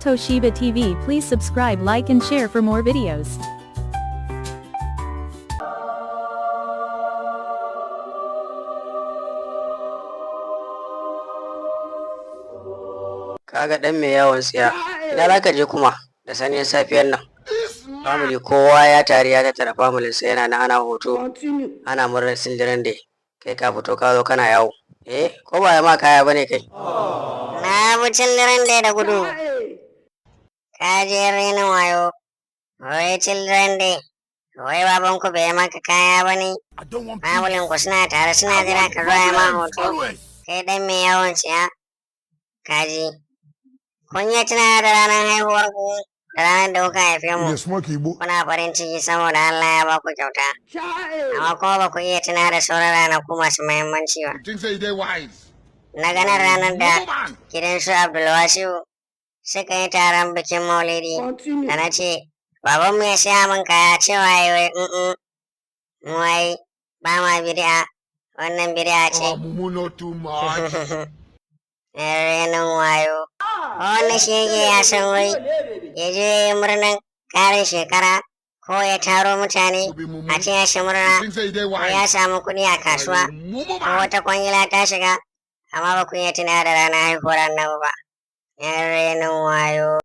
Eltoshiba TV. Please subscribe, like and share for more videos. Kaga dan mai yawon tsiya, ina za ka je kuma da sanyin safiyar nan? Family kowa ya tari ya tattara familin sai yana nan ana hoto, ana murnar sindiran dai. Kai ka fito ka zo kana yawo. Ko ba ya ma kaya bane kai? Na bi sindiran dai da gudu. Ka je renin wayo. Wai children day. Wai babanku bai maka kaya bane? Familin ku suna tare suna jira ka zo ya ma hoto. Kai dan mai yawon tsiya. Kaji. Kun yi tuna da ranar haihuwar ku da ranar da kuka haife mu. Kuna farin ciki saboda Allah ya ba ku kyauta. Amma kuma ba ku iya tuna da sauran ranaku masu muhimmanci ba. Na ganin ranar da gidan su Abdulwasiu suka yi taron bikin Maulidi da na ce, babanmu ya siya min kaya cewa yi wai mu wai ba ma bid'a, wannan bid'a ce. Renin wayo. Wani shege ya san wai ya je ya yi murnan ƙarin shekara ko ya taro mutane a ce ya shi murna ko ya samu kuɗi a kasuwa ko wata kwangila ta shiga amma ba ku iya tuna da ranar haihuwar annabi ba. Renin wayo.